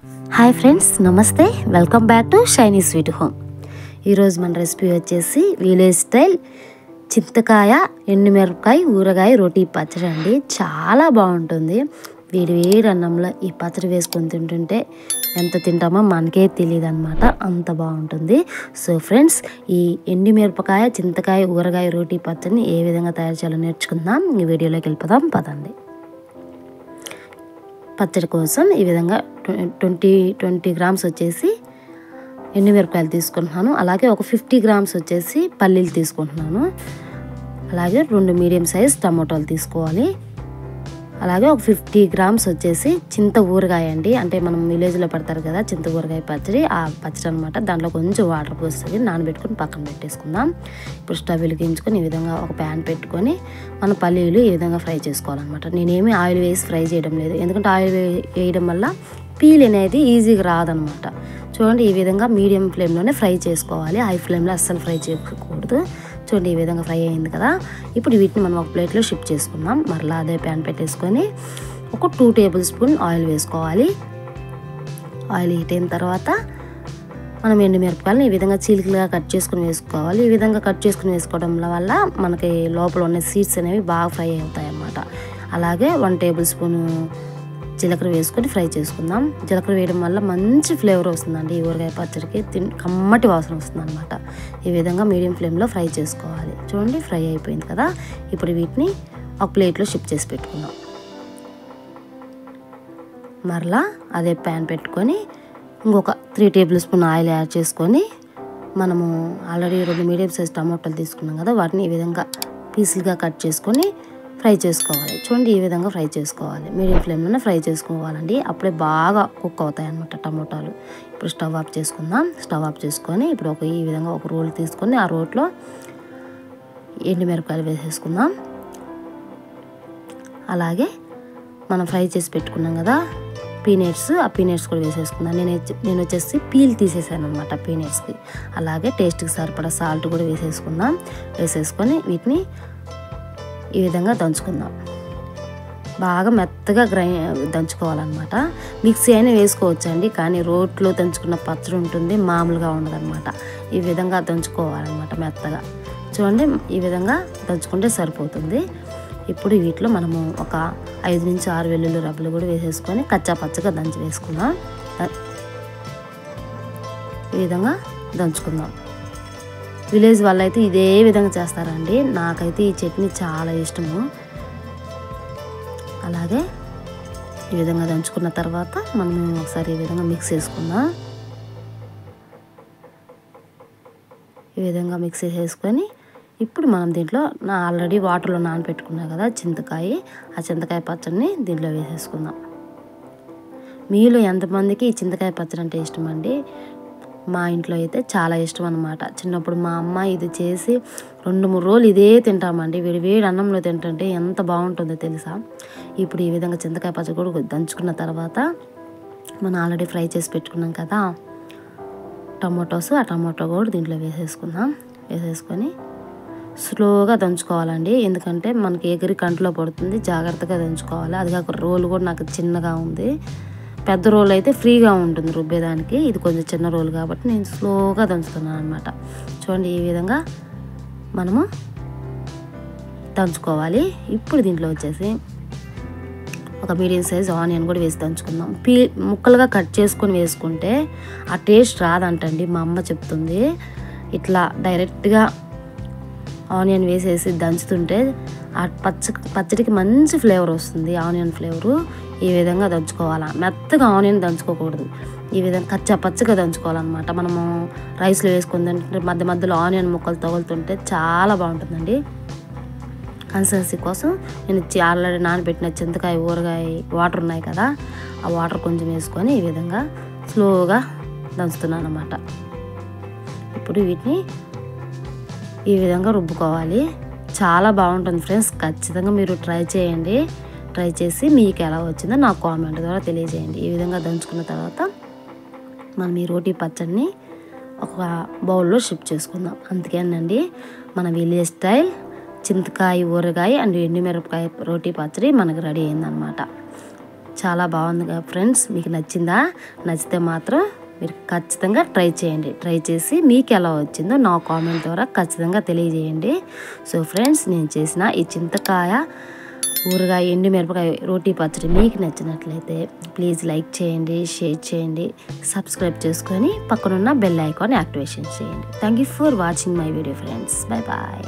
Hi friends, నమస్తే. Welcome back to shiny sweet home. ఈరోజు మన రెసిపీ వచ్చేసి విలేజ్ స్టైల్ చింతకాయ ఎండుమిరపకాయ ఊరగాయ రోటీ పచ్చడి అండి. చాలా బాగుంటుంది. వేడి వేడి అన్నంలో ఈ పచ్చడి వేసుకొని తింటుంటే ఎంత తింటామో మనకే తెలియదు అనమాట, అంత బాగుంటుంది. సో ఫ్రెండ్స్, ఈ ఎండుమిరపకాయ చింతకాయ ఊరగాయ రోటీ పచ్చడిని ఏ విధంగా తయారు చేయాలో నేర్చుకుందాం. ఈ వీడియోలోకి వెళ్ళిపోదాం పదండి. పచ్చడి కోసం ఈ విధంగా 20 గ్రామ్స్ వచ్చేసి ఎండుమిరపకాయలు తీసుకుంటున్నాను. అలాగే ఒక 50 గ్రామ్స్ వచ్చేసి పల్లీలు తీసుకుంటున్నాను. అలాగే 2 మీడియం సైజ్ టమోటాలు తీసుకోవాలి. అలాగే ఒక 50 గ్రామ్స్ వచ్చేసి చింత ఊరగాయ అండి. అంటే మనం విలేజ్లో పడతారు కదా చింత ఊరగాయ పచ్చడి, ఆ పచ్చడి అనమాట. దాంట్లో కొంచెం వాటర్ పోస్తుంది, నానబెట్టుకొని పక్కన పెట్టేసుకుందాం. ఇప్పుడు స్టవ్ వెలిగించుకొని ఈ విధంగా ఒక ప్యాన్ పెట్టుకొని మన పల్లీలు ఈ విధంగా ఫ్రై చేసుకోవాలన్నమాట. నేనేమి ఆయిల్ వేసి ఫ్రై చేయడం లేదు, ఎందుకంటే ఆయిల్ వేయడం వల్ల పీల్ అనేది ఈజీగా రాదనమాట. చూడండి, ఈ విధంగా మీడియం ఫ్లేమ్లోనే ఫ్రై చేసుకోవాలి. హై ఫ్లేమ్లో అస్సలు ఫ్రై చేయకూడదు. చూడండి, ఈ విధంగా ఫ్రై అయింది కదా. ఇప్పుడు వీటిని మనం ఒక ప్లేట్లో షిఫ్ట్ చేసుకుందాం. మరలా అదే ప్యాన్ పెట్టేసుకొని ఒక 2 టేబుల్ స్పూన్ ఆయిల్ వేసుకోవాలి. ఆయిల్ హీట్ అయిన తర్వాత మనం ఎండుమిరపకాయలను ఈ విధంగా చీలికలుగా కట్ చేసుకుని వేసుకోవాలి. ఈ విధంగా కట్ చేసుకుని వేసుకోవడం వల్ల మనకి లోపల ఉన్న సీడ్స్ అనేవి బాగా ఫ్రై అవుతాయి అన్నమాట. అలాగే 1 టేబుల్ స్పూన్ జీలకర్ర వేసుకొని ఫ్రై చేసుకుందాం. జీలకర్ర వేయడం వల్ల మంచి ఫ్లేవర్ వస్తుందండి. ఈ ఊరగాయ పచ్చడికి కమ్మటి వాసన వస్తుంది అనమాట. ఈ విధంగా మీడియం ఫ్లేమ్లో ఫ్రై చేసుకోవాలి. చూడండి, ఫ్రై అయిపోయింది కదా. ఇప్పుడు వీటిని ఒక ప్లేట్లో షిఫ్ట్ చేసి పెట్టుకుందాం. మరలా అదే ప్యాన్ పెట్టుకొని ఇంకొక 3 టేబుల్ స్పూన్ ఆయిల్ యాడ్ చేసుకొని మనము ఆల్రెడీ 2 మీడియం సైజ్ టమాటాలు తీసుకున్నాం కదా, వాటిని ఈ విధంగా పీసులుగా కట్ చేసుకొని ఫ్రై చేసుకోవాలి. చూడండి, ఈ విధంగా ఫ్రై చేసుకోవాలి. మీడియం ఫ్లేమ్లోనే ఫ్రై చేసుకోవాలండి, అప్పుడే బాగా కుక్ అవుతాయి అన్నమాట టమోటాలు. ఇప్పుడు స్టవ్ ఆఫ్ చేసుకుందాం. స్టవ్ ఆఫ్ చేసుకొని ఇప్పుడు ఈ విధంగా ఒక రోల్ తీసుకొని ఆ రోట్లో ఎండుమిరపకాయలు వేసేసుకుందాం. అలాగే మనం ఫ్రై చేసి పెట్టుకున్నాం కదా పీనట్స్, ఆ పీనట్స్ కూడా వేసేసుకుందాం. నేను వచ్చేసి పీల్ తీసేసాను అనమాట పీనట్స్కి. అలాగే టేస్ట్కి సరిపడా సాల్ట్ కూడా వేసేసుకుందాం. వేసేసుకొని వీటిని ఈ విధంగా దంచుకుందాం. బాగా మెత్తగా దంచుకోవాలన్నమాట. మిక్సీ అయినా వేసుకోవచ్చండి, కానీ రోట్లో దంచుకున్న పచ్చడి ఉంటుంది, మామూలుగా ఉండదన్నమాట. ఈ విధంగా దంచుకోవాలన్నమాట మెత్తగా. చూడండి, ఈ విధంగా దంచుకుంటే సరిపోతుంది. ఇప్పుడు వీటిలో మనము ఒక 5 నుంచి 6 వెల్లుల్లి రబ్బలు కూడా వేసేసుకొని కచ్చా పచ్చగా దంచి వేసుకుందాం. ఈ విధంగా దంచుకుందాం. విలేజ్ వాళ్ళు అయితే ఇదే విధంగా చేస్తారండి. నాకైతే ఈ చట్నీ చాలా ఇష్టము. అలాగే ఈ విధంగా దంచుకున్న తర్వాత మనం ఒకసారి ఈ విధంగా మిక్స్ చేసుకుందాం. ఈ విధంగా మిక్స్ చేసుకొని ఇప్పుడు మనం దీంట్లో ఆల్రెడీ వాటర్లో నానబెట్టుకున్నాం కదా చింతకాయ, ఆ చింతకాయ పచ్చడిని దీంట్లో వేసేసుకుందాం. మీలో ఎంతమందికి ఈ చింతకాయ పచ్చడి అంటే ఇష్టం అండి? మా ఇంట్లో అయితే చాలా ఇష్టం అనమాట. చిన్నప్పుడు మా అమ్మ ఇది చేసి 2-3 రోజులు ఇదే తింటామండి. వేడి అన్నంలో తింటుంటే ఎంత బాగుంటుందో తెలుసా. ఇప్పుడు ఈ విధంగా చింతకాయ పచ్చడి కూడా దంచుకున్న తర్వాత మనం ఆల్రెడీ ఫ్రై చేసి పెట్టుకున్నాం కదా టమోటోస్, ఆ టమోటో కూడా దీంట్లో వేసేసుకుందాం. వేసేసుకొని స్లోగా దంచుకోవాలండి, ఎందుకంటే మనకి ఎగిరి కంట్లో పడుతుంది. జాగ్రత్తగా దంచుకోవాలి. అది కాక రోలు కూడా నాకు చిన్నగా ఉంది. పెద్ద రోల్ అయితే ఫ్రీగా ఉంటుంది రుబ్బేదానికి, ఇది కొంచెం చిన్న రోల్ కాబట్టి నేను స్లోగా దంచుతున్నాను అనమాట. చూడండి, ఈ విధంగా మనము దంచుకోవాలి. ఇప్పుడు దీంట్లో వచ్చేసి ఒక మీడియం సైజ్ ఆనియన్ కూడా వేసి దంచుకుందాం. ముక్కలుగా కట్ చేసుకొని వేసుకుంటే ఆ టేస్ట్ రాదంటండి, మా అమ్మ చెప్తుంది. ఇట్లా డైరెక్ట్గా ఆనియన్ వేసేసి దంచుతుంటే ఆ పచ్చడికి మంచి ఫ్లేవర్ వస్తుంది, ఆనియన్ ఫ్లేవరు. ఈ విధంగా దంచుకోవాలా, మెత్తగా ఆనియన్ దంచుకోకూడదు. ఈ విధంగా కచ్చా పచ్చగా దంచుకోవాలన్నమాట. మనము రైస్లో వేసుకొని తింటుంటే మధ్య మధ్యలో ఆనియన్ ముక్కలు తగులుతుంటే చాలా బాగుంటుందండి. కన్సిస్టెన్సీ కోసం నేను ఆల్రెడీ నానబెట్టిన చింతకాయ ఊరగాయ వాటర్ ఉన్నాయి కదా, ఆ వాటర్ కొంచెం వేసుకొని ఈ విధంగా స్లోగా దంచుతున్నాను అన్నమాట. ఇప్పుడు వీటిని ఈ విధంగా రుబ్బుకోవాలి. చాలా బాగుంటుంది ఫ్రెండ్స్, ఖచ్చితంగా మీరు ట్రై చేయండి. ట్రై చేసి మీకు ఎలా వచ్చిందో నాకు కామెంట్ ద్వారా తెలియజేయండి. ఈ విధంగా దంచుకున్న తర్వాత మనం ఈ రోటీ పచ్చడిని ఒక బౌల్లో షిఫ్ట్ చేసుకుందాం. అందుకేనండి మన విలేజ్ స్టైల్ చింతకాయ ఊరగాయ అండ్ ఎండుమిరపకాయ రోటీ పచ్చడి మనకు రెడీ అయిందనమాట. చాలా బాగుంది కదా ఫ్రెండ్స్. మీకు నచ్చిందా? నచ్చితే మాత్రం మీరు ఖచ్చితంగా ట్రై చేయండి. ట్రై చేసి మీకు ఎలా వచ్చిందో నా కామెంట్ ద్వారా ఖచ్చితంగా తెలియజేయండి. సో ఫ్రెండ్స్, నేను చేసిన ఈ చింతకాయ ఊరగాయ ఎండుమిరపకాయ రోటీ పచ్చడి మీకు నచ్చినట్లయితే ప్లీజ్ లైక్ చేయండి, షేర్ చేయండి, సబ్స్క్రైబ్ చేసుకొని పక్కనున్న బెల్ ఐకాన్ యాక్టివేషన్ చేయండి. Thank you for watching my video friends. Bye bye.